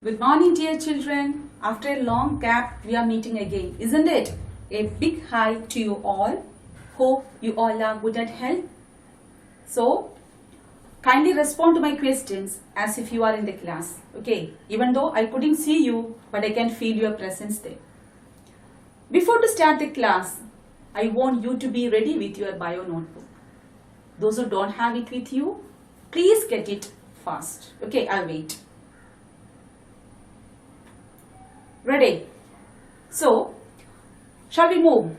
Good morning, dear children. After a long gap, we are meeting again, isn't it? A big hi to you all. Hope you all are good at health. So, kindly respond to my questions as if you are in the class. Okay, even though I couldn't see you, but I can feel your presence there. Before to start the class, I want you to be ready with your bio notebook. Those who don't have it with you, please get it fast. Okay, I'll wait. Ready? So, shall we move?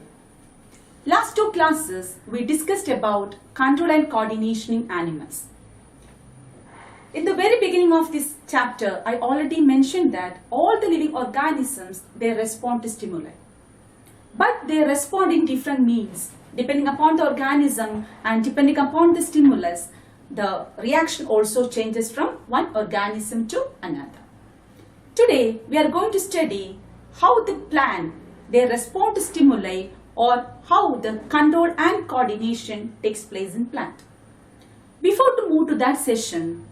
Last two classes, we discussed about control and coordination in animals. In the very beginning of this chapter, I already mentioned that all the living organisms, they respond to stimuli. But they respond in different means. Depending upon the organism and depending upon the stimulus, the reaction also changes from one organism to another. Today, we are going to study how the plant, they respond to stimuli or how the control and coordination takes place in plant. Before to move to that session,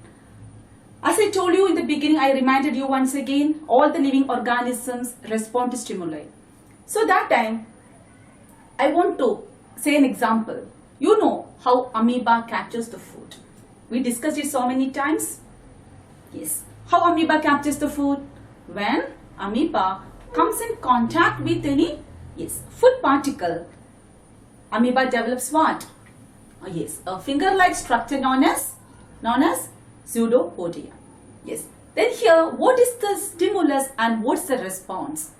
as I told you in the beginning, I reminded you once again, all the living organisms respond to stimuli. So that time, I want to say an example. You know how amoeba captures the food. We discussed it so many times. Yes. How amoeba captures the food? When amoeba comes in contact with any food particle, amoeba develops what? A finger-like structure known as pseudopodia. Yes. Then here, what is the stimulus and what's the response?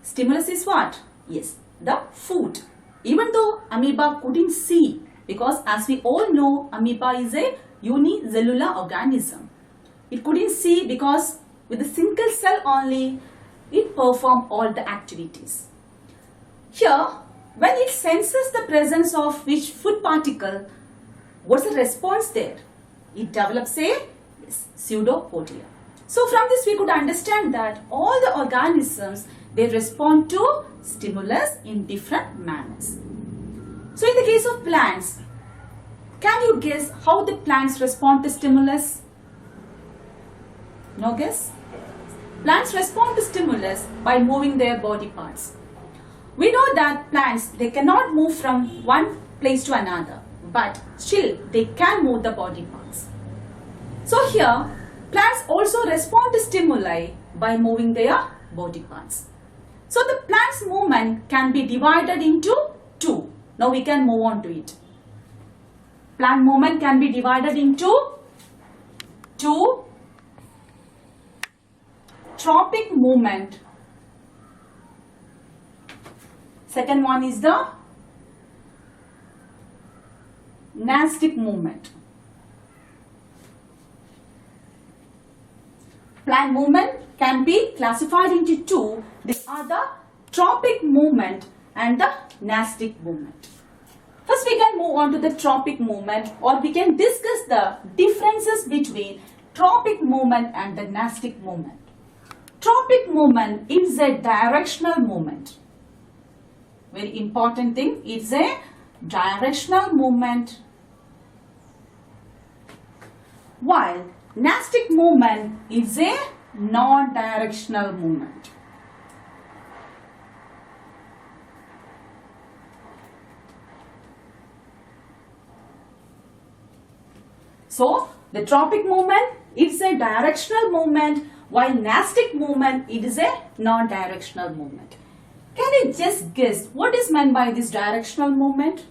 Stimulus is what? Yes, the food. Even though amoeba couldn't see, because as we all know, amoeba is a unicellular organism. It couldn't see because with a single cell only, it performs all the activities. Here, when it senses the presence of which food particle, what's the response there? It develops a pseudopodia. So from this we could understand that all the organisms, they respond to stimulus in different manners. So in the case of plants, can you guess how the plants respond to stimulus? No guess? Plants respond to stimulus by moving their body parts. We know that plants, they cannot move from one place to another, but still they can move the body parts. So here, plants also respond to stimuli by moving their body parts. So the plant's movement can be divided into two. Now we can move on to it. Plant movement can be divided into two. Tropic movement. Second one is the nastic movement. Plant movement can be classified into two. These are the tropic movement and the nastic movement. First we can move on to the tropic movement, or we can discuss the differences between tropic movement and the nastic movement. Tropic movement is a directional movement. Very important thing, it's a directional movement. While nastic movement is a non-directional movement. So, the tropic movement, it's a directional movement, while nastic movement, it is a non-directional movement. Can you just guess what is meant by this directional movement?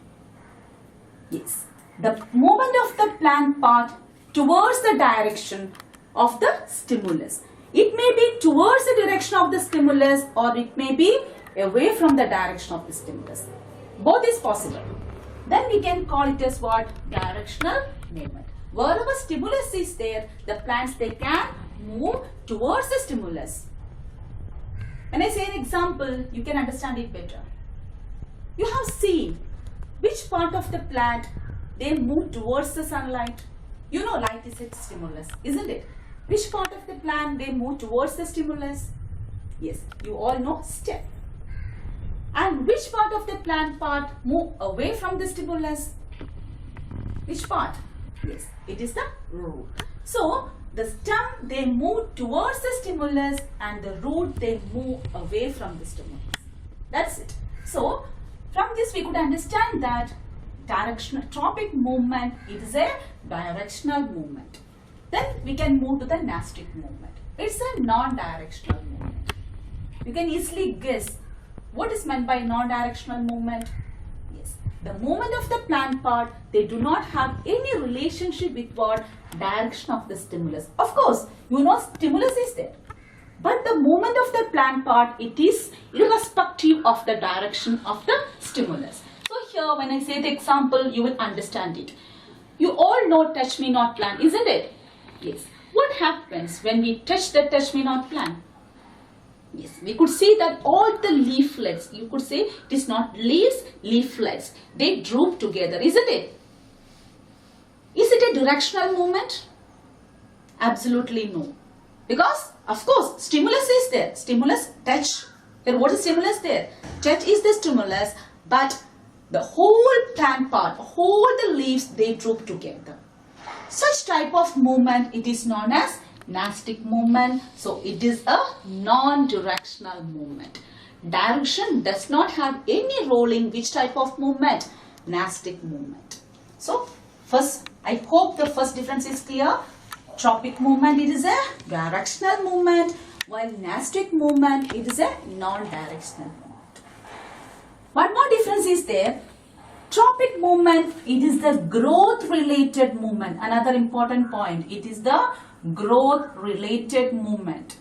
Yes, the movement of the plant part towards the direction of the stimulus. It may be towards the direction of the stimulus or it may be away from the direction of the stimulus. Both is possible. Then we can call it as what? Directional movement. Wherever stimulus is there, the plants, they can move towards the stimulus. When I say an example, you can understand it better. You have seen which part of the plant they move towards the sunlight. You know light is a stimulus, isn't it? Which part of the plant they move towards the stimulus? Yes, you all know stem. And which part of the plant part move away from the stimulus? Which part? Yes, it is the root. So, the stem they move towards the stimulus and the root they move away from the stimulus. That's it. So from this we could understand that tropic movement, it is a directional movement. Then we can move to the nastic movement. It's a non-directional movement. You can easily guess what is meant by non-directional movement. Yes, the movement of the plant part, they do not have any relationship with what? Direction of the stimulus. Of course, you know stimulus is there. But the movement of the plant part, it is irrespective of the direction of the stimulus. So here when I say the example, you will understand it. You all know touch me not plant, isn't it? Yes. What happens when we touch the touch me not plant? Yes, we could see that all the leaflets, you could say it is not leaves, leaflets, they droop together, isn't it? Is it a directional movement? Absolutely no. Because, of course, stimulus is there. Stimulus, touch. Then what is stimulus there? Touch is the stimulus, but the whole plant part, whole the leaves, they droop together. Such type of movement, it is known as nastic movement. So, it is a non-directional movement. Direction does not have any role in which type of movement? Nastic movement. So, first, I hope the first difference is clear. Tropic movement, it is a directional movement, while nastic movement, it is a non-directional movement. One more difference is there. Tropic movement, it is the growth-related movement. Another important point, it is the growth-related movement.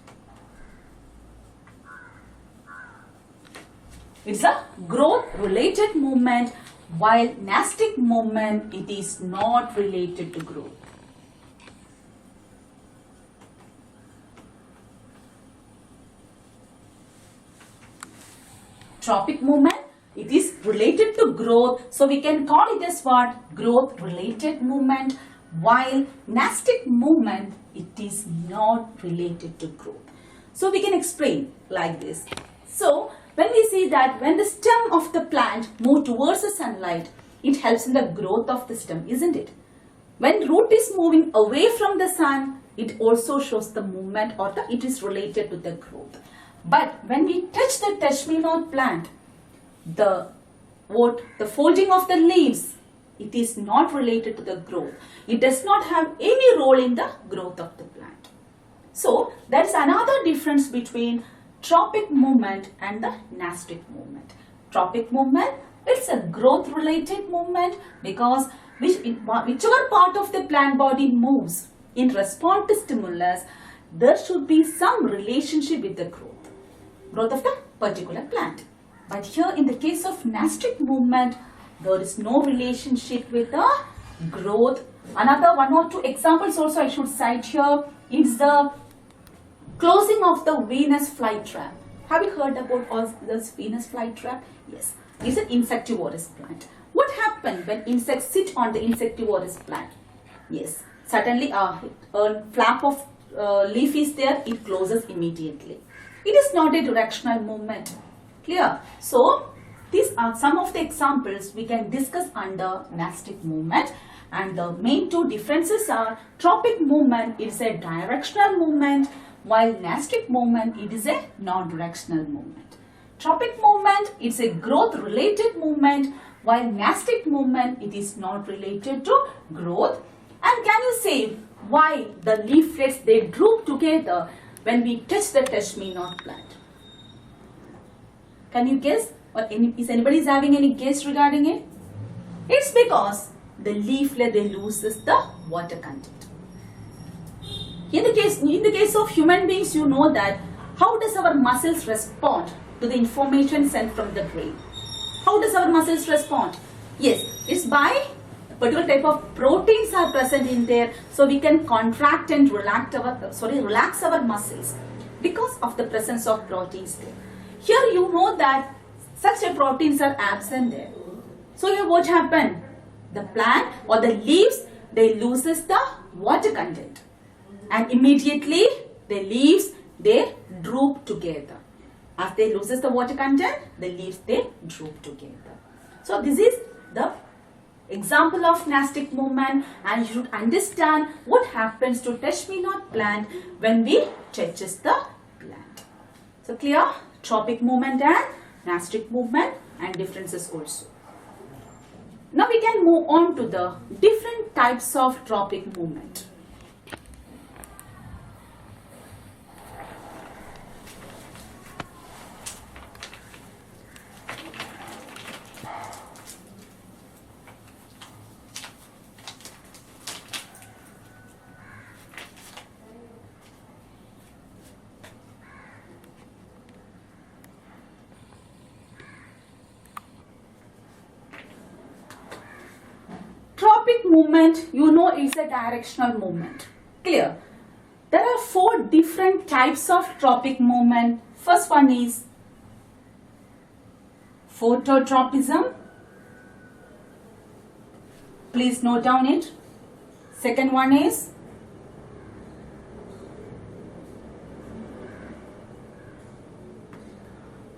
It's a growth-related movement, while nastic movement, it is not related to growth. Tropic movement, it is related to growth, so we can call it as what? Growth related movement, while nastic movement, it is not related to growth. So we can explain like this. So when we see that when the stem of the plant moves towards the sunlight, it helps in the growth of the stem, isn't it? When root is moving away from the sun, it also shows the movement or it is related to the growth. But when we touch the touch me not plant, the folding of the leaves, it is not related to the growth. It does not have any role in the growth of the plant. So there is another difference between tropic movement and the nastic movement. Tropic movement, it's a growth related movement because whichever part of the plant body moves in response to stimulus, there should be some relationship with the growth of the particular plant. But here in the case of nastic movement, there is no relationship with the growth. Another one or two examples also I should cite here is the closing of the Venus flytrap. Have you heard about this Venus flytrap? Yes, it's an insectivorous plant. What happens when insects sit on the insectivorous plant? Yes, suddenly a flap of leaf is there, it closes immediately. It is not a directional movement. Clear? So, these are some of the examples we can discuss under nastic movement, and the main two differences are tropic movement is a directional movement, while nastic movement it is a non-directional movement. Tropic movement is a growth related movement, while nastic movement it is not related to growth. And can you say why the leaflets they droop together when we touch the touch me not plant? Can you guess? Or is anybody having any guess regarding it? It's because the leaflet they loses the water content. In the case of human beings, you know that how does our muscles respond to the information sent from the brain? How does our muscles respond? Yes, it's by a particular type of proteins are present in there, so we can contract and relax our muscles because of the presence of proteins there. Here you know that such a proteins are absent there. So here what happened? The plant or the leaves, they loses the water content, and immediately the leaves they droop together. As they loses the water content, the leaves they droop together. So this is the example of nastic movement, and you should understand what happens to touch-me-not plant when we touches the plant. So clear? Tropic movement and nastic movement and differences also. Now we can move on to the different types of tropic movement. Tropic movement, you know, is a directional movement. Clear? There are 4 different types of tropic movement. First one is phototropism. Please note down it. Second one is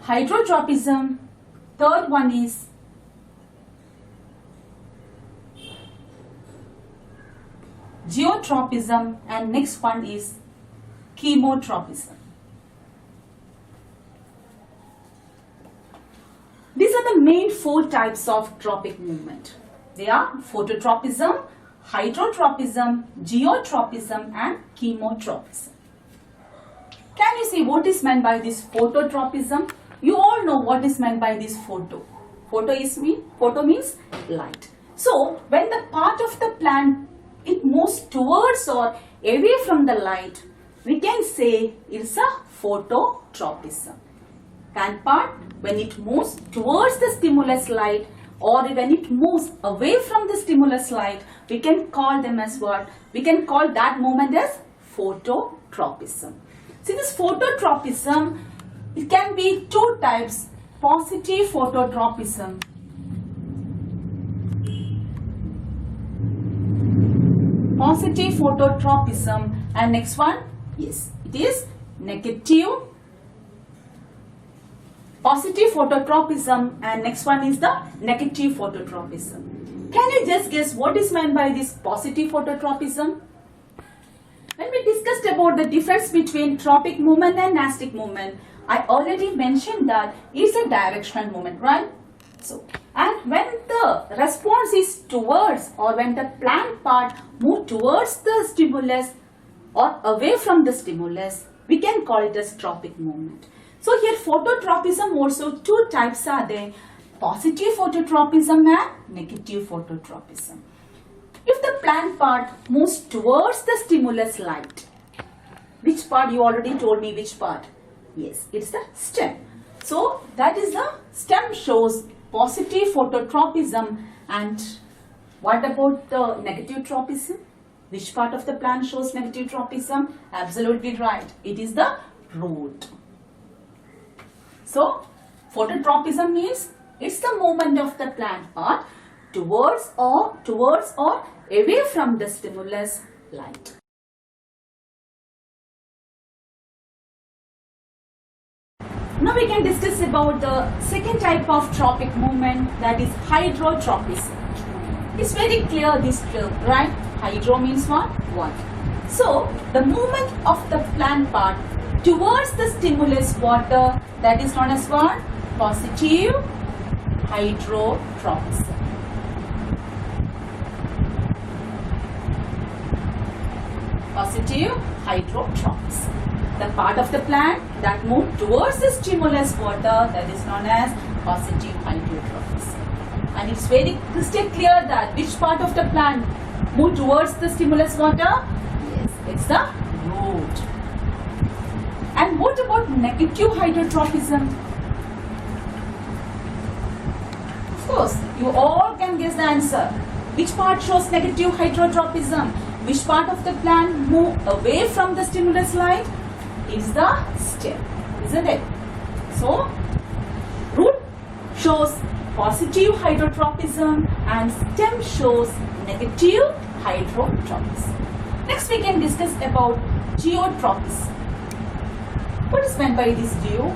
hydrotropism. Third one is geotropism, and next one is chemotropism. These are the main 4 types of tropic movement. They are phototropism, hydrotropism, geotropism and chemotropism. Can you see what is meant by this phototropism? You all know what is meant by this photo. Photo means light. So when the part of the plant it moves towards or away from the light, we can say it's a phototropism. Plant part, when it moves towards the stimulus light or when it moves away from the stimulus light, we can call them as what? We can call that movement as phototropism. See, this phototropism, it can be 2 types. Positive phototropism . Positive phototropism, and next one, yes, it is negative. Positive phototropism, and next one is the negative phototropism. Can you just guess what is meant by this positive phototropism? When we discussed about the difference between tropic movement and nastic movement, I already mentioned that it's a directional movement, right? So, and when the response is towards or when the plant part move towards the stimulus or away from the stimulus, we can call it as tropic movement. So here phototropism also 2 types are there, positive phototropism and negative phototropism. If the plant part moves towards the stimulus light, which part? You already told me which part. Yes, it's the stem. So that is the stem shows positive phototropism. And what about the negative tropism? Which part of the plant shows negative tropism? Absolutely right. It is the root. So phototropism means it's the movement of the plant part towards or away from the stimulus light. Now we can discuss about the second type of tropic movement, that is hydrotropism. It's very clear this term, right? Hydro means what? Water. So the movement of the plant part towards the stimulus water, that is known as what? Positive hydrotropism. Positive hydrotropism. The part of the plant that moves towards the stimulus water, that is known as positive hydrotropism. And it's very crystal clear that which part of the plant moves towards the stimulus water? Yes, it's the root. And what about negative hydrotropism? Of course, you all can guess the answer. Which part shows negative hydrotropism? Which part of the plant moves away from the stimulus light? It's the stem, isn't it? So, root shows positive hydrotropism and stem shows negative hydrotropism. Next we can discuss about geotropism. What is meant by this geo?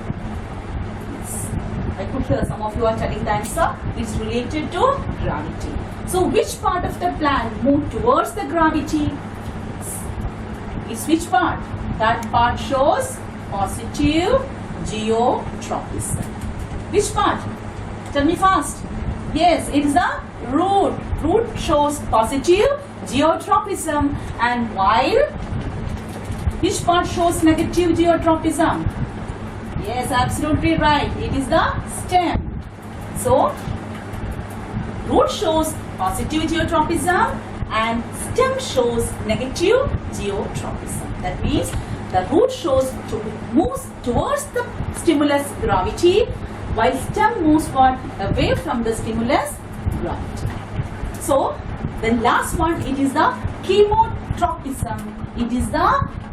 Yes, I could hear some of you are telling the answer. It's related to gravity. So which part of the plant move towards the gravity? It's which part? That part shows positive geotropism. Which part? Tell me fast. Yes, it is the root. Root shows positive geotropism, and while which part shows negative geotropism? Yes, absolutely right. It is the stem. So, root shows positive geotropism and stem shows negative geotropism. That means the root moves towards the stimulus gravity, while stem moves away from the stimulus gravity. So, the last one, it is the chemotropism. It is the,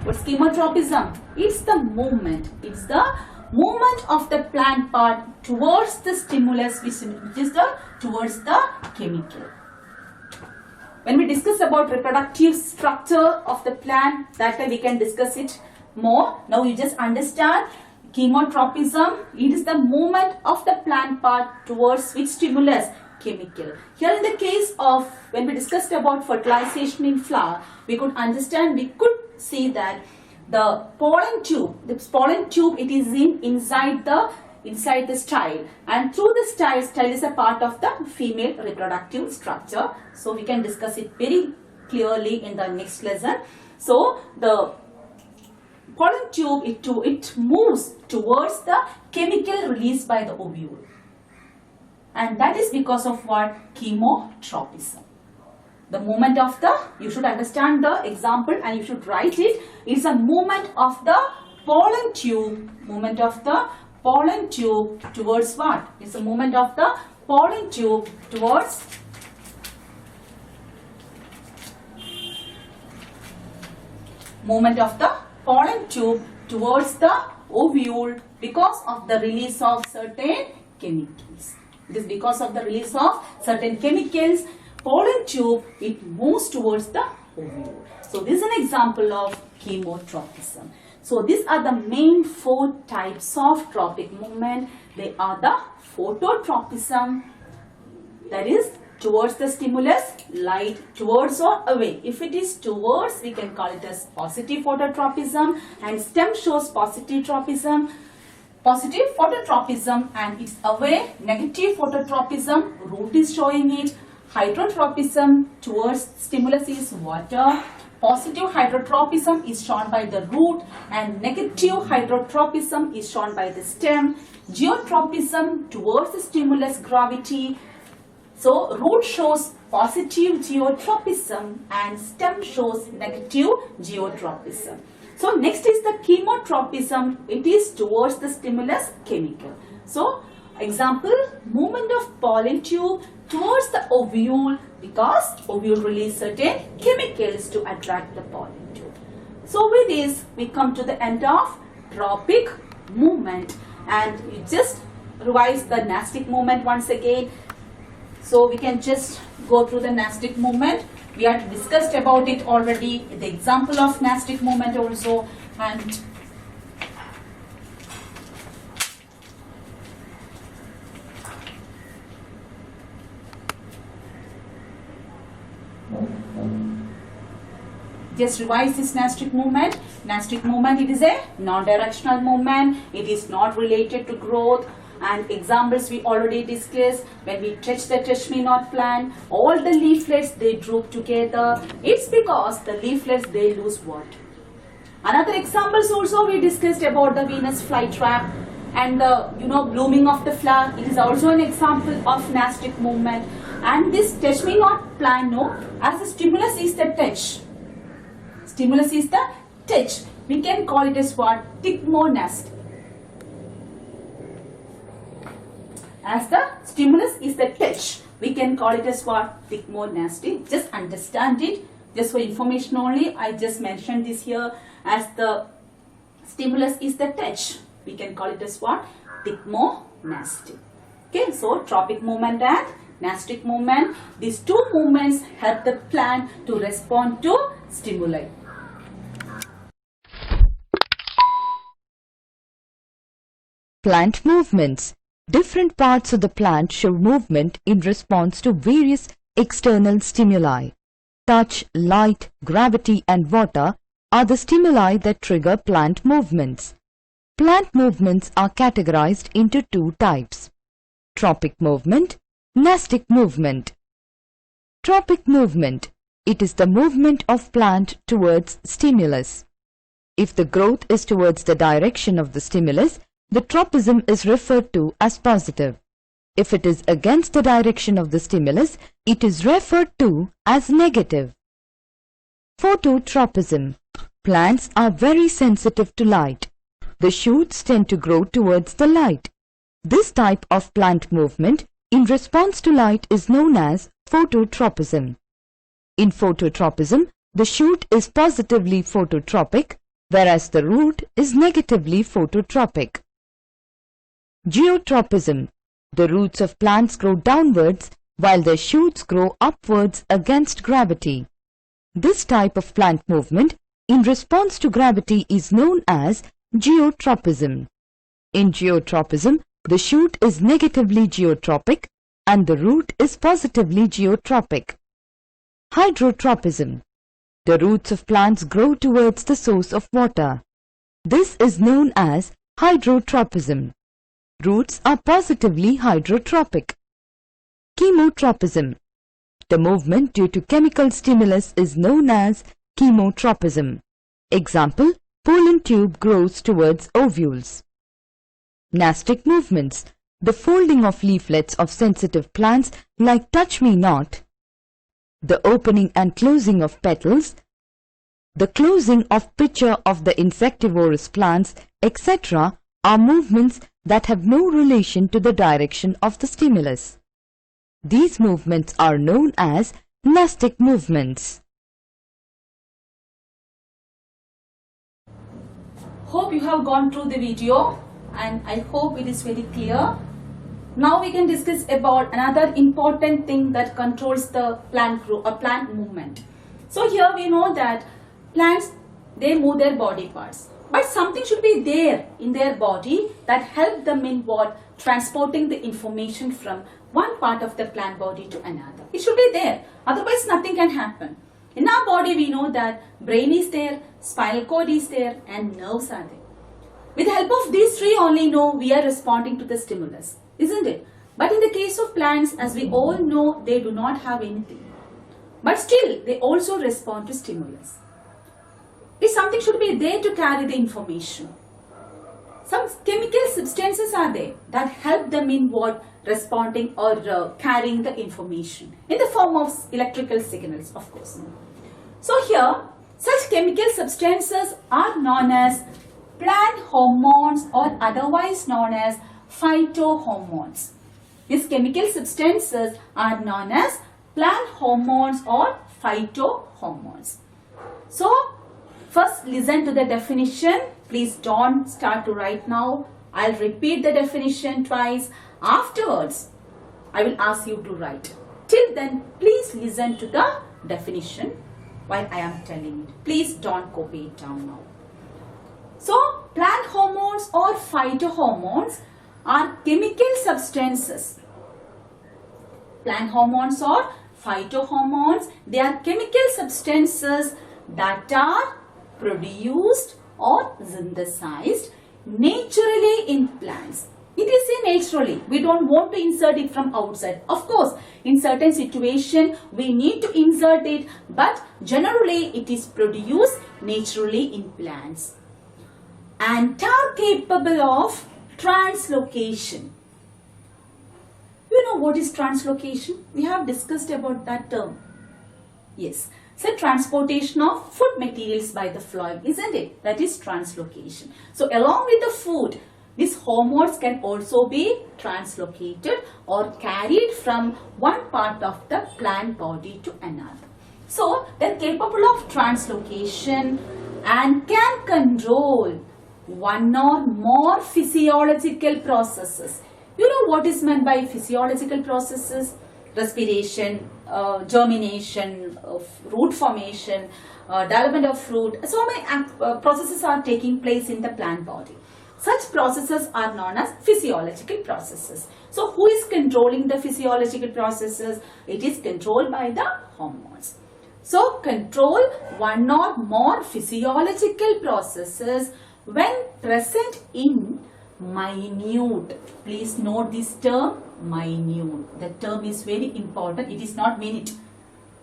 what's chemotropism? It's the movement. It's the movement of the plant part towards the stimulus, which is towards the chemical. When we discuss about reproductive structure of the plant, that time we can discuss it more. Now you just understand chemotropism. It is the movement of the plant part towards which stimulus? Chemical. Here in the case of when we discussed about fertilization in flower, we could see that the pollen tube, it is inside the style, and through the style is a part of the female reproductive structure. So we can discuss it very clearly in the next lesson. So the pollen tube, it moves towards the chemical released by the ovule, and that is because of what? Chemotropism. The movement of the, you should understand the example and you should write it. It's a movement of the pollen tube. Movement of the pollen tube towards what? It's a movement of the pollen tube towards the ovule because of the release of certain chemicals. It is because of the release of certain chemicals. Pollen tube, it moves towards the ovule. So this is an example of chemotropism. So these are the main 4 types of tropic movement. They are the phototropism, that is towards the stimulus, light towards or away. If it is towards, we can call it as positive phototropism, and stem shows positive phototropism, and it's away, negative phototropism, root is showing it. Hydrotropism towards stimulus is water. Positive hydrotropism is shown by the root, and negative hydrotropism is shown by the stem. Geotropism towards the stimulus gravity. So root shows positive geotropism and stem shows negative geotropism. So next is the chemotropism. It is towards the stimulus chemical. So example, movement of pollen tube towards the ovule because ovule release certain chemicals to attract the pollen tube. So with this, we come to the end of tropic movement, and you just revise the nastic movement once again. So we can just go through the nastic movement. We had discussed about it already, the example of nastic movement also, and just revise this nastic movement. Nastic movement, it is a non-directional movement. It is not related to growth. And examples we already discussed. When we touch the touch-me-not plant, all the leaflets, they droop together. It's because the leaflets, they lose water. Another examples also we discussed about the Venus flytrap and the blooming of the flower. It is also an example of nastic movement. And this touch-me-not plant, as the stimulus is the touch. Stimulus is the touch. We can call it as what? Thigmonasty. As the stimulus is the touch, we can call it as what? Thigmonasty. Just understand it. Just for information only, I just mentioned this here. As the stimulus is the touch, we can call it as what? Thigmonasty. Okay, so tropic movement and nastic movement. These two movements help the plant to respond to stimuli. Plant movements. Different parts of the plant show movement in response to various external stimuli. Touch, light, gravity and water are the stimuli that trigger plant movements. Plant movements are categorized into two types: tropic movement, nastic movement. Tropic movement. It is the movement of plant towards stimulus. If the growth is towards the direction of the stimulus, the tropism is referred to as positive. If it is against the direction of the stimulus, it is referred to as negative. Phototropism. Plants are very sensitive to light. The shoots tend to grow towards the light. This type of plant movement in response to light is known as phototropism. In phototropism, the shoot is positively phototropic, whereas the root is negatively phototropic. Geotropism. The roots of plants grow downwards while their shoots grow upwards against gravity. This type of plant movement in response to gravity is known as geotropism. In geotropism, the shoot is negatively geotropic and the root is positively geotropic. Hydrotropism. The roots of plants grow towards the source of water. This is known as hydrotropism. Roots are positively hydrotropic. Chemotropism. The movement due to chemical stimulus is known as chemotropism. Example, pollen tube grows towards ovules. Nastic movements. The folding of leaflets of sensitive plants like touch me not. The opening and closing of petals, the closing of pitcher of the insectivorous plants, etc. are movements that have no relation to the direction of the stimulus. These movements are known as nastic movements. Hope you have gone through the video and I hope it is very clear. Now we can discuss about another important thing that controls the plant movement. So here we know that plants, they move their body parts. But something should be there in their body that help them in what? Transporting the information from one part of the plant body to another. It should be there. Otherwise nothing can happen. In our body we know that brain is there, spinal cord is there and nerves are there. With the help of these three only know we are responding to the stimulus. Isn't it? But in the case of plants, as we all know, they do not have anything. But still, they also respond to stimulus. If something should be there to carry the information. Some chemical substances are there that help them in what? Responding or carrying the information. In the form of electrical signals, of course. So here, such chemical substances are known as plant hormones or otherwise known as phytohormones. These chemical substances are known as plant hormones or phytohormones. So, first listen to the definition. Please don't start to write now. I'll repeat the definition twice. Afterwards, I will ask you to write. Till then, please listen to the definition while I am telling it. Please don't copy it down now. So, plant hormones or phytohormones are chemical substances. Plant hormones or phytohormones, they are chemical substances that are produced or synthesized naturally in plants. It is naturally. We don't want to insert it from outside. Of course, in certain situation we need to insert it, but generally it is produced naturally in plants and are capable of translocation. You know what is translocation? We have discussed about that term. Yes. So transportation of food materials by the phloem, isn't it? That is translocation. So along with the food, these hormones can also be translocated or carried from one part of the plant body to another. So they are capable of translocation and can control one or more physiological processes. You know what is meant by physiological processes? Respiration, germination, root formation, development of fruit. So many processes are taking place in the plant body. Such processes are known as physiological processes. So who is controlling the physiological processes? It is controlled by the hormones. So control one or more physiological processes when present in minute. Please note this term, minute. The term is very important. It is not minute.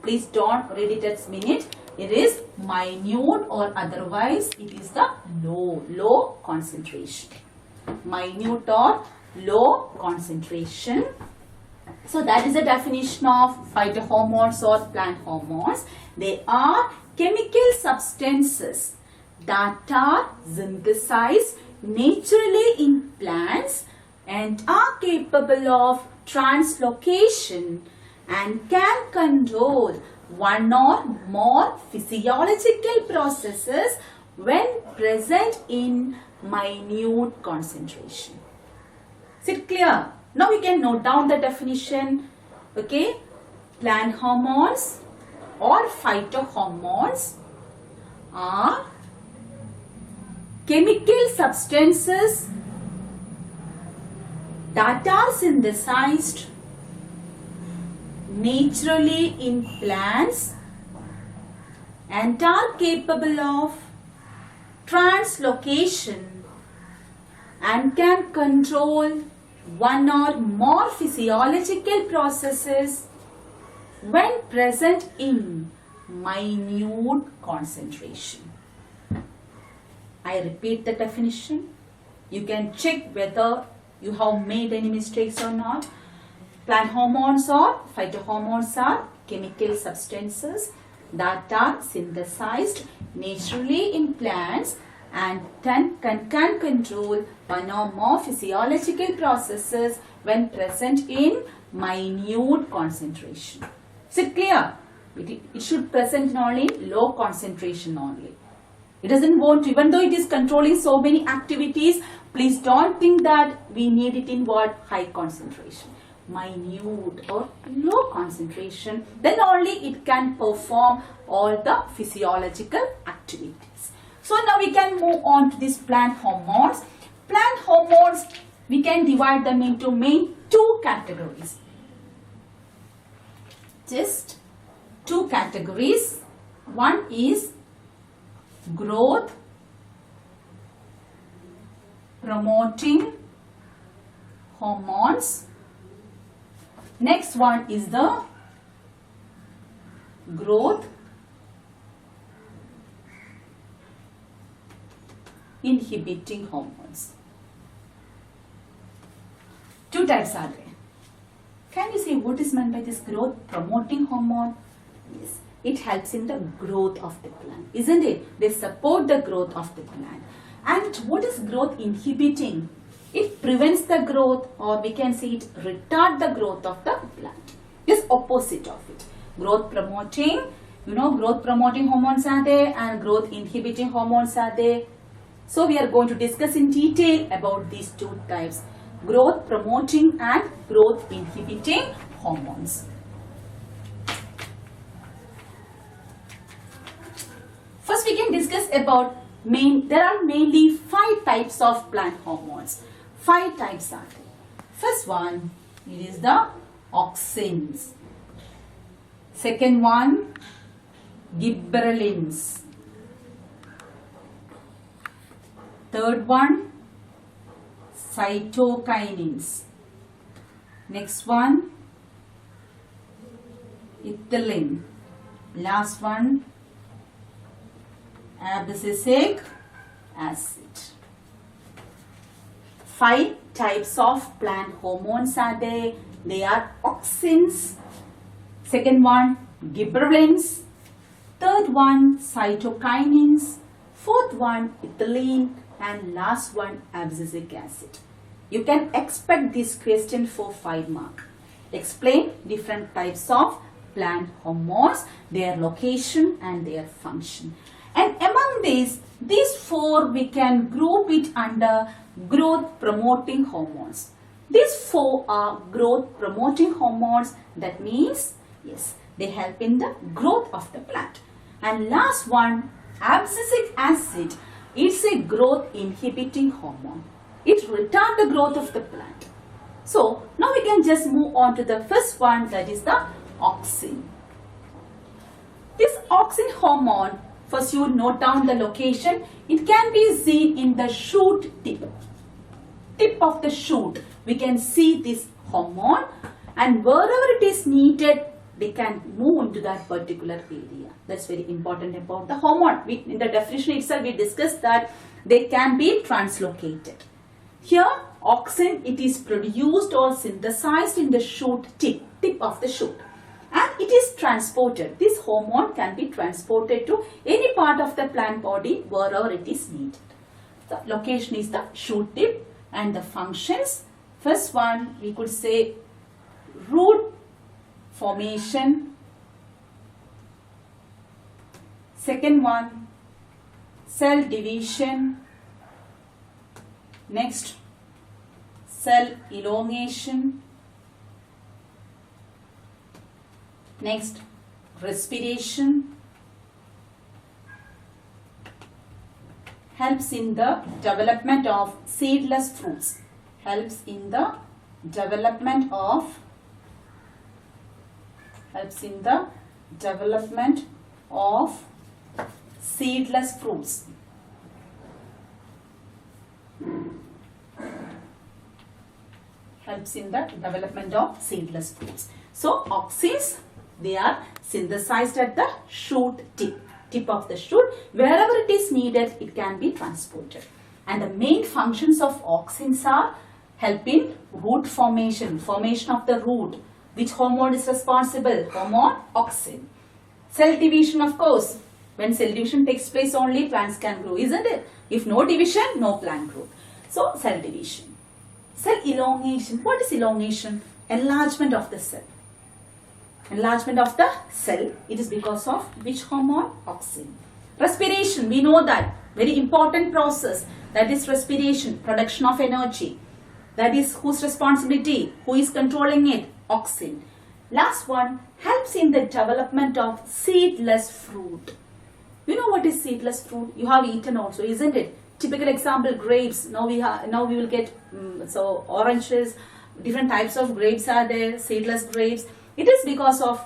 Please don't read it as minute. It is minute, or otherwise it is the low concentration. Minute or low concentration. So that is the definition of phytohormones or plant hormones. They are chemical substances that are synthesized naturally in plants and are capable of translocation and can control one or more physiological processes when present in minute concentration. Is it clear? Now we can note down the definition. Okay, plant hormones or phytohormones are chemical substances that are synthesized naturally in plants and are capable of translocation and can control one or more physiological processes when present in minute concentration. I repeat the definition. You can check whether you have made any mistakes or not. Plant hormones or phytohormones are chemical substances that are synthesized naturally in plants and can control one or more physiological processes when present in minute concentration. Is it clear? It should present in only low concentration only. It doesn't want to, even though it is controlling so many activities, please don't think that we need it in what? High concentration. Minute or low concentration, then only it can perform all the physiological activities. So now we can move on to these plant hormones. Plant hormones, we can divide them into main two categories. Just two categories. One is growth promoting hormones. Next one is the growth inhibiting hormones. Two types are there. Can you say what is meant by this growth promoting hormone? Yes, it helps in the growth of the plant, isn't it? They support the growth of the plant. And what is growth inhibiting? It prevents the growth, or we can say it retards the growth of the plant. This opposite of it. Growth promoting, growth promoting hormones are there and growth inhibiting hormones are there. So we are going to discuss in detail about these two types. Growth promoting and growth inhibiting hormones. First we can discuss about there are mainly 5 types of plant hormones. 5 types are there. First one, it is the auxins. Second one, gibberellins. Third one, cytokinins. Next one, ethylene. Last one, abscisic acid. 5 types of plant hormones are there. They are auxins. Second one, gibberellins. Third one, cytokinins. Fourth one, ethylene. And last one, abscisic acid. You can expect this question for 5 marks. Explain different types of plant hormones, their location and their function. And among these 4 we can group it under growth promoting hormones. These 4 are growth promoting hormones. That means, yes, they help in the growth of the plant. And last one, abscisic acid. It's a growth inhibiting hormone. It retards the growth of the plant. So now we can just move on to the first one, that is the auxin. This auxin hormone, first you note down the location. It can be seen in the shoot tip of the shoot. We can see this hormone, and wherever it is needed, they can move into that particular area. That's very important about the hormone. In the definition itself, we discussed that they can be translocated. Here, auxin, it is produced or synthesized in the shoot tip of the shoot, and it is transported. This hormone can be transported to any part of the plant body wherever it is needed. The location is the shoot tip, and the functions. First one, we could say root formation. Second one, cell division. Next, cell elongation. Next, respiration. Helps in the development of seedless fruits. Helps in the development of seedless fruits. Helps in the development of seedless fruits. So auxins, they are synthesized at the shoot tip of the shoot. Wherever it is needed, it can be transported. And the main functions of auxins are help in root formation of the root. Which hormone is responsible? Hormone auxin. Cell division, of course. When cell division takes place, only plants can grow, isn't it? If no division, no plant growth. So cell division. Cell elongation. What is elongation? Enlargement of the cell. Enlargement of the cell. It is because of which hormone? Auxin. Respiration. We know that. Very important process. That is respiration. Production of energy. That is whose responsibility? Who is controlling it? Auxin. Last one, helps in the development of seedless fruit. You know what is seedless fruit? You have eaten also, isn't it? Typical example, grapes. Now we will get so oranges. Different types of grapes are there. Seedless grapes. It is because of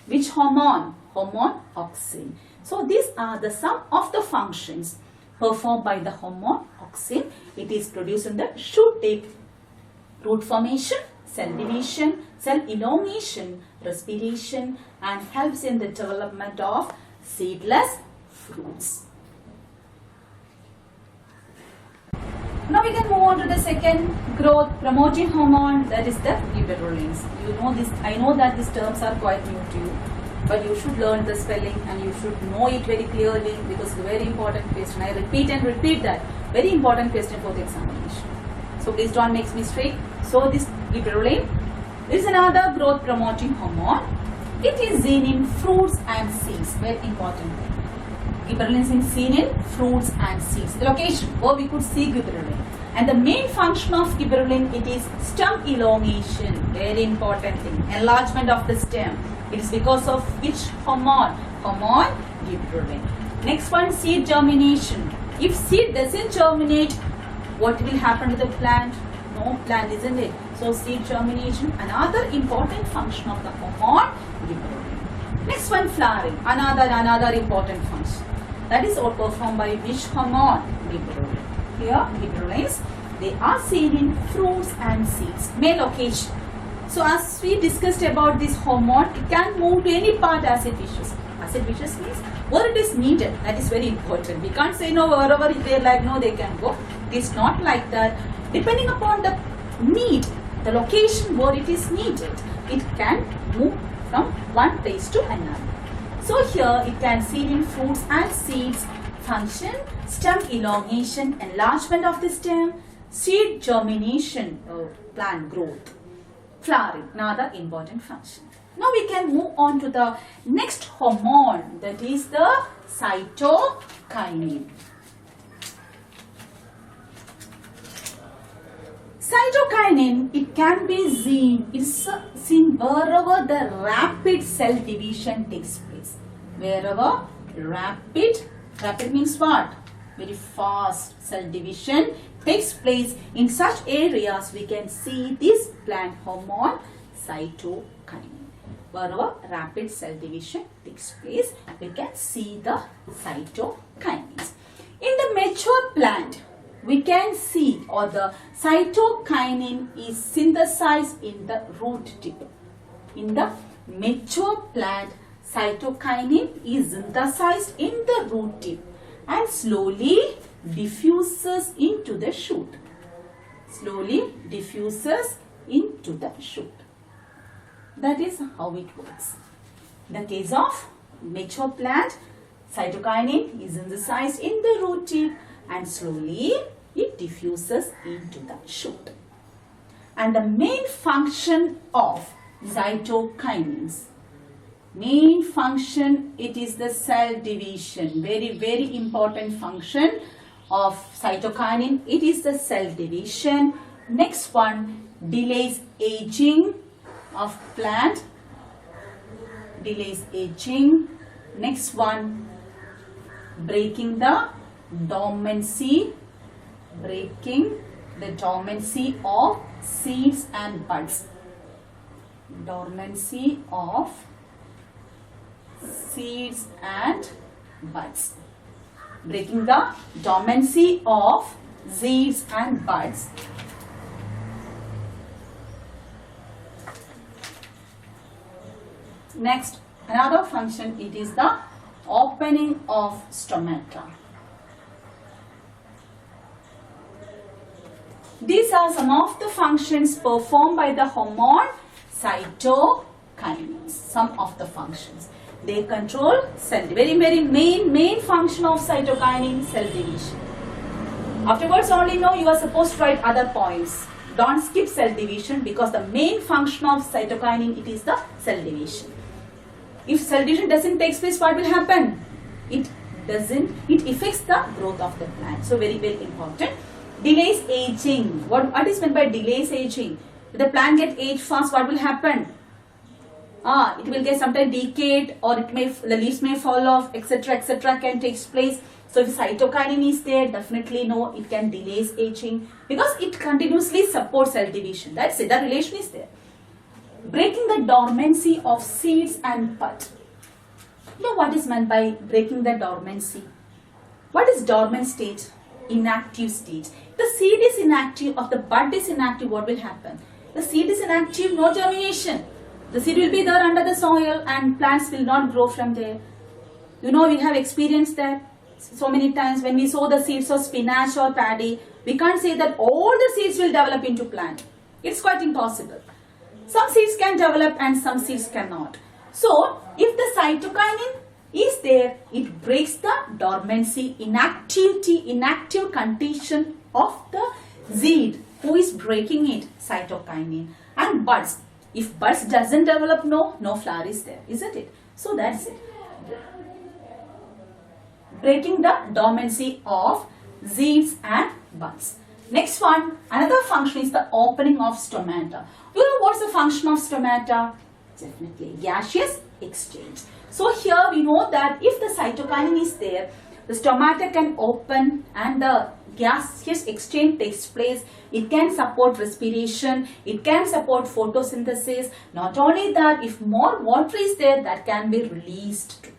which hormone? Hormone auxin. So these are the sum of the functions performed by the hormone auxin. It is produced in the shoot tip. Root formation, cell division, cell elongation, respiration, and helps in the development of seedless fruits. Now we can move on to the second growth promoting hormone, that is the gibberellins. You know this. I know that these terms are quite new to you, but you should learn the spelling and you should know it very clearly because it's a very important question. I repeat and repeat that. Very important question for the examination. So please don't make me mistake. So this gibberellin is another growth promoting hormone. It is seen in fruits and seeds. Very important thing. Gibberellin is seen in fruits and seeds. The location where we could see gibberellin. And the main function of gibberellin, it is stem elongation. Very important thing. Enlargement of the stem. It is because of which hormone? Hormone gibberellin. Next one, seed germination. If seed doesn't germinate, what will happen to the plant? No plant, isn't it? So seed germination, another important function of the hormone gibberellin. Next one, flowering, another important function. That is all performed by which hormone? Gibberellin. Here, gibberellins, they are seen in fruits and seeds. Main location. So as we discussed about this hormone, it can move to any part as it wishes. As it wishes means where it is needed. That is very important. We can't say no wherever they like, no they can go. It is not like that. Depending upon the need, the location where it is needed, it can move from one place to another. So here it can see in fruits and seeds. Function, stem elongation, enlargement of the stem, seed germination, plant growth, flowering, another important function. Now we can move on to the next hormone, that is the cytokinin. Cytokinin, it can be seen, it's seen wherever the rapid cell division takes place. Wherever rapid means what? very fast cell division takes place in such areas. We can see this plant hormone cytokinin. Wherever rapid cell division takes place, we can see the cytokinins. In the mature plant, we can see, or the cytokinin is synthesized in the root tip. In the mature plant, cytokinin is synthesized in the root tip and slowly diffuses into the shoot. Slowly diffuses into the shoot. That is how it works. In the case of mature plant, cytokinin is synthesized in the root tip and slowly it diffuses into the shoot. And the main function of cytokinins, main function, it is the cell division. Very important function of cytokinin, it is the cell division. Next one, delays aging of plant, delays aging. Next one, breaking the dormancy, breaking the dormancy of seeds and buds. Dormancy of seeds and buds. Breaking the dormancy of seeds and buds. Next, another function, it is the opening of stomata. These are some of the functions performed by the hormone cytokinins. Some of the functions. They control cell, very main function of cytokinin, cell division. Afterwards only know you are supposed to write other points. Don't skip cell division because the main function of cytokinin, it is the cell division. If cell division doesn't take place, what will happen? It affects the growth of the plant. So very important. Delays aging. What is meant by delays aging? If the plant gets aged fast, what will happen? It will get sometimes decayed, or the leaves may fall off, etc. can take place. So if cytokinin is there, definitely no, it can delays aging because it continuously supports cell division. That's it. The relation is there. Breaking the dormancy of seeds and bud. You know what is meant by breaking the dormancy? What is dormant state? Inactive state. The seed is inactive or the bud is inactive, what will happen? The seed is inactive, no germination. The seed will be there under the soil and plants will not grow from there. You know, we have experienced that so many times when we sow the seeds of spinach or paddy. We can't say that all the seeds will develop into plant. It's quite impossible. Some seeds can develop and some seeds cannot. So, if the cytokinin is there, it breaks the dormancy, inactive condition of the seed. Who is breaking it? Cytokinin. And buds. If buds doesn't develop, no flower is there, isn't it? So that's it. Breaking the dormancy of seeds and buds. Next one, another function is the opening of stomata. You know what's the function of stomata? Definitely gaseous exchange. So here we know that if the cytokinin is there, the stomata can open and the gaseous exchange takes place. It can support respiration, it can support photosynthesis. Not only that, if more water is there, that can be released to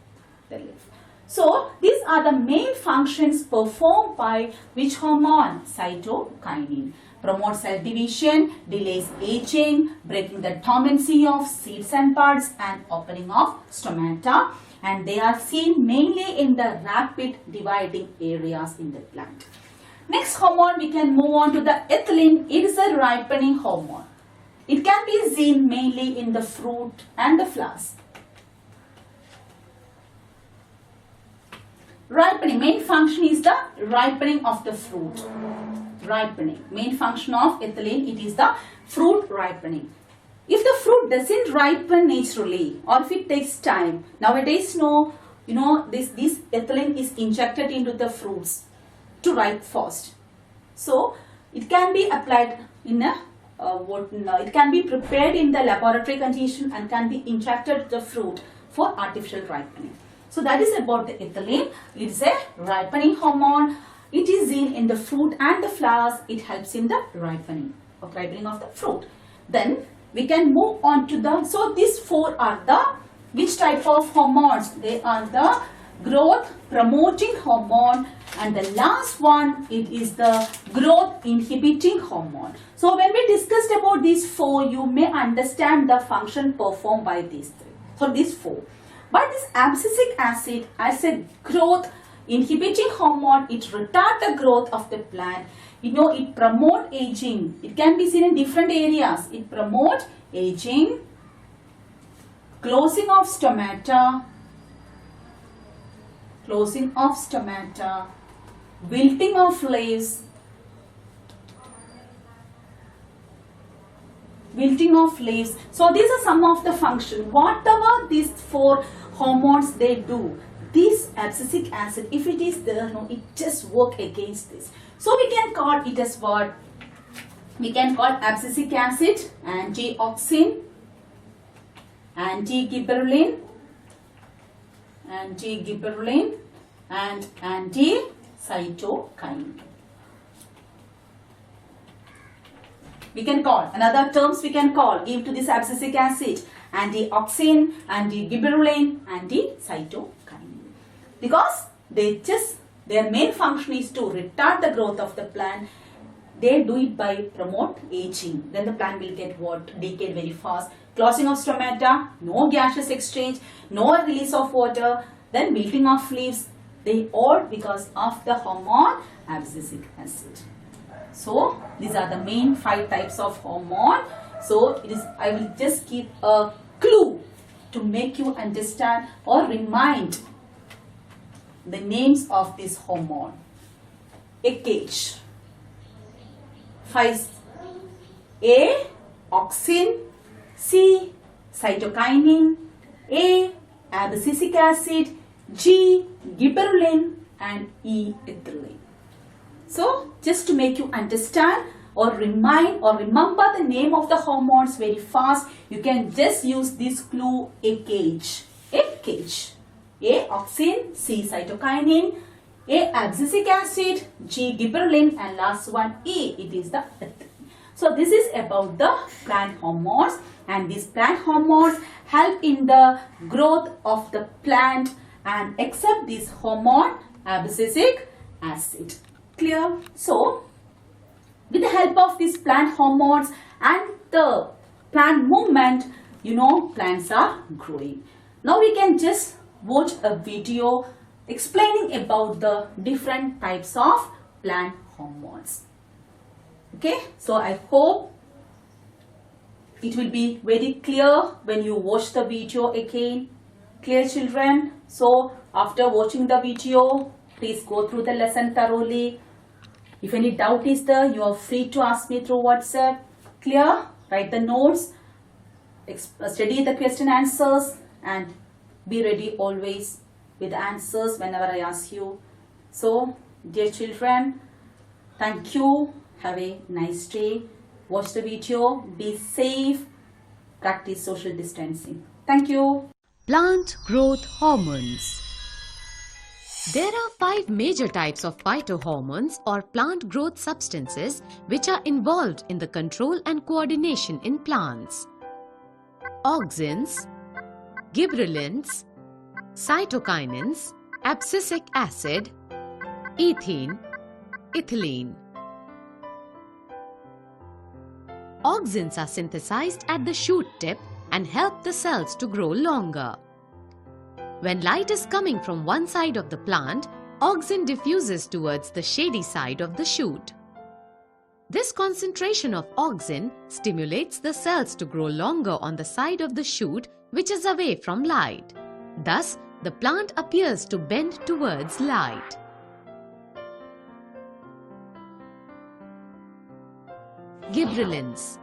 the leaf. So these are the main functions performed by which hormone? Cytokinin. Promotes cell division, delays aging, breaking the dormancy of seeds and buds, and opening of stomata. And they are seen mainly in the rapid dividing areas in the plant. Next hormone, we can move on to the ethylene. It is a ripening hormone. It can be seen mainly in the fruit and the flowers. Ripening, main function is the ripening of the fruit. Ripening, main function of ethylene, it is the fruit ripening. If the fruit doesn't ripen naturally or if it takes time, nowadays this ethylene is injected into the fruits to ripe fast. So it can be applied in it can be prepared in the laboratory condition and can be injected to the fruit for artificial ripening. So that is about the ethylene. It is a ripening hormone. It is seen in the fruit and the flowers. It helps in the ripening of the fruit. Then we can move on to the, so these four are the, which type of hormones? They are the growth promoting hormone, and the last one, it is the growth inhibiting hormone. So when we discussed about these four, you may understand the function performed by these three. So these four. But this abscisic acid as a growth inhibiting hormone, it retards the growth of the plant. You know, it promotes aging. It can be seen in different areas. It promotes aging, closing of stomata, wilting of leaves, So these are some of the functions. Whatever these four hormones they do, this abscisic acid, if it is there, no, it just work against this. So we can call it as what? We can call abscisic acid antioxin, anti-gibberellin, and anti-cytokine. We can call, another terms we can call, give to this abscisic acid, antioxin, anti-gibberellin, anti-cytokine. Because their main function is to retard the growth of the plant. They do it by promote aging. Then the plant will get what? Decayed very fast. Closing of stomata, no gaseous exchange, no release of water, then wilting of leaves. They all because of the hormone abscisic acid. So these are the main 5 types of hormone. So I will just give a clue to make you understand or remind the names of this hormone. AKH. 5. A. Auxin. C. Cytokinin. A. Abscisic acid. G. Gibberellin. And E. Ethylene. So just to make you understand or remind or remember the name of the hormones very fast, you can just use this clue AKH. AKH. A. Auxin. C. Cytokinin. A. Abscisic acid. G. Gibberellin. And last one E. It is the ethylene. So this is about the plant hormones, and these plant hormones help in the growth of the plant and except this hormone abscisic acid. Clear? So with the help of these plant hormones and the plant movement, you know, plants are growing. Now we can just watch a video explaining about the different types of plant hormones. Okay, so I hope it will be very clear when you watch the video again. Clear, children? So after watching the video, please go through the lesson thoroughly. If any doubt is there, you are free to ask me through WhatsApp. Clear? Write the notes, study the question answers, and be ready always with answers whenever I ask you. So, dear children, thank you. Have a nice day. Watch the video. Be safe. Practice social distancing. Thank you. Plant growth hormones. There are 5 major types of phytohormones or plant growth substances which are involved in the control and coordination in plants. Auxins, gibberellins, cytokinins, abscisic acid, ethene, ethylene. Auxins are synthesized at the shoot tip and help the cells to grow longer. When light is coming from one side of the plant, auxin diffuses towards the shady side of the shoot. This concentration of auxin stimulates the cells to grow longer on the side of the shoot which is away from light. Thus, the plant appears to bend towards light. Gibberellins.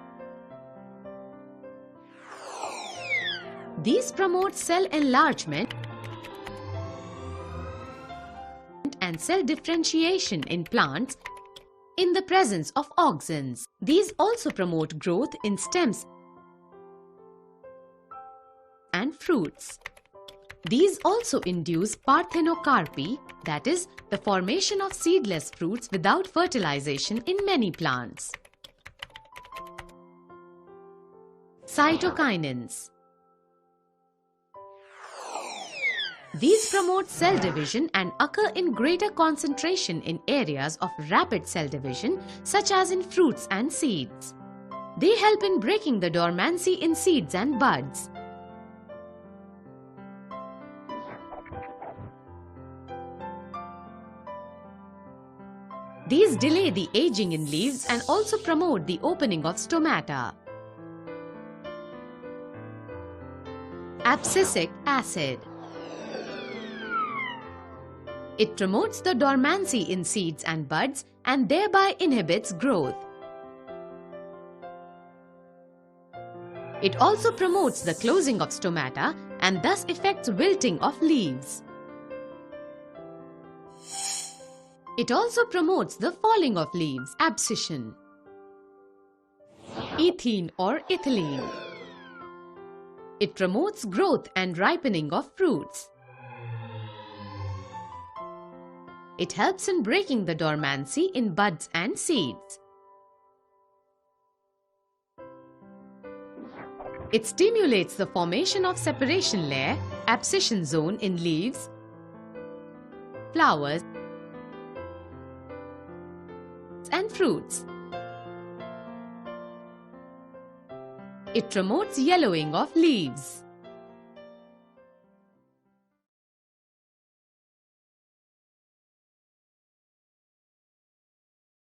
These promote cell enlargement and cell differentiation in plants in the presence of auxins. These also promote growth in stems and fruits. These also induce parthenocarpy, that is, the formation of seedless fruits without fertilization in many plants. Cytokinins. These promote cell division and occur in greater concentration in areas of rapid cell division, such as in fruits and seeds. They help in breaking the dormancy in seeds and buds. These delay the aging in leaves and also promote the opening of stomata. Abscisic acid. It promotes the dormancy in seeds and buds and thereby inhibits growth. It also promotes the closing of stomata and thus affects wilting of leaves. It also promotes the falling of leaves, abscission. Ethene or ethylene. It promotes growth and ripening of fruits. It helps in breaking the dormancy in buds and seeds. It stimulates the formation of separation layer, abscission zone in leaves, flowers, and fruits. It promotes yellowing of leaves.